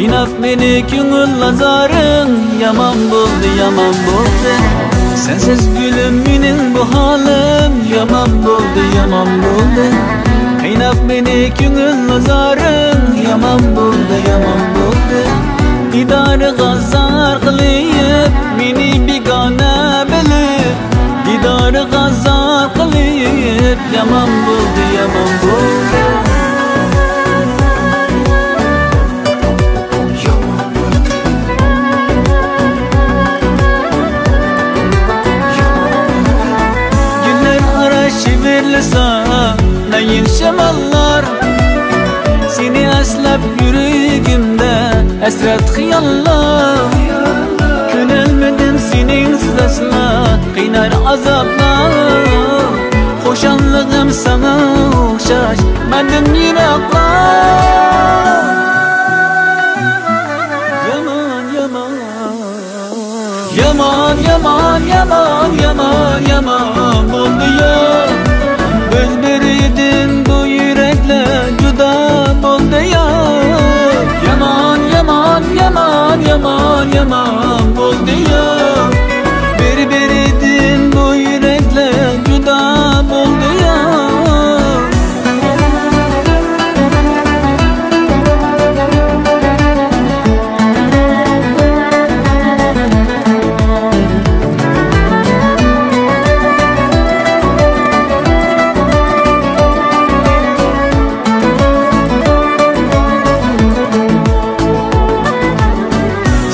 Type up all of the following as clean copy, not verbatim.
Qiynab meni ko'ngil lazaring, yomon bo'ldi, yomon bo'ldi. Sensiz gülüm mening bu halim, yomon bo'ldi, yomon bo'ldi. Qiynab meni ko'ngil lazaring, yomon bo'ldi, yomon bo'ldi. Didoriga zar qilib, meni begona bilib, didoriga zar qilib, yomon bo'ldi, yomon bo'ldi. Nayin şamallar seni aslab yüreğimde esret xiyallar. Könelmedim seninsiz asla, qiynar azaplar. Xoşanlığım sana o'xshash mendan yiroqlar. Yomon, yomon, yomon, yomon, yomon, yomon, yomon bo'ldi ya. Biz biriydin bu yürekler, juda bo'ldi ya. Yomon, yomon, yomon, yomon, yomon bo'ldi ya. Biriydin bu yürekler, juda bo'ldi ya.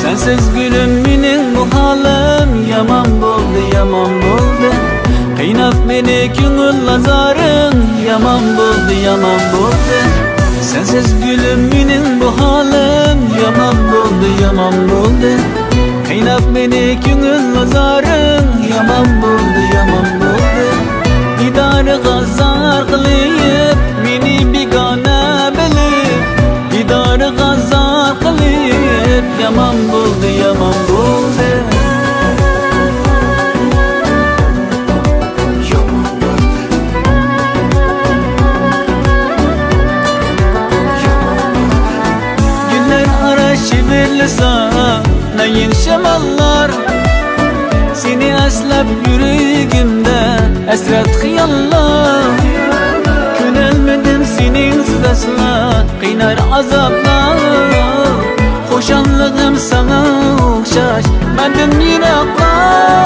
Sensiz gülüm mening bu halim, yomon bo'ldi, yomon bo'ldi. Qiynab meni ko'ngil lazaring, yomon bo'ldi, yomon bo'ldi. Sensiz gülüm mening bu halim, yomon bo'ldi, yomon bo'ldi. Qiynab meni ko'ngil lazaring, yomon bo'ldi, yomon bo'ldi. Didoriga zar qilib, meni begona bilib, didoriga zar qilib, yomon bo'ldi, yomon bo'ldi. Günler ara shivirlasa nayin shamallar seni aslab yüreğimde esret xiyallar. Könelmedim seninsiz asla, qiynar azaplar. Xoşanlığım sana o'xshash mendan yiroqlar.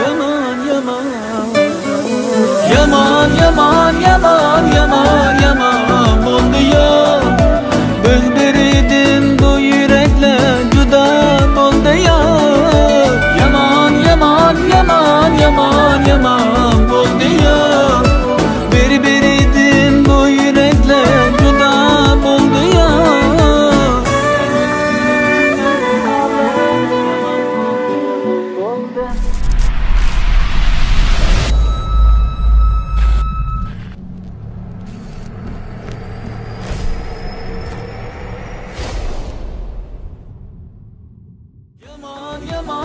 Yomon, yomon, yomon, yomon, yomon, yomon, yomon bo'ldi ya. Biz biriydin bu yürekler, juda bo'ldi ya. Yomon, yomon, yomon, yomon, yomon bo'ldi ya. Biriydin bu yürekler, juda bo'ldi ya. Yomon, yomon.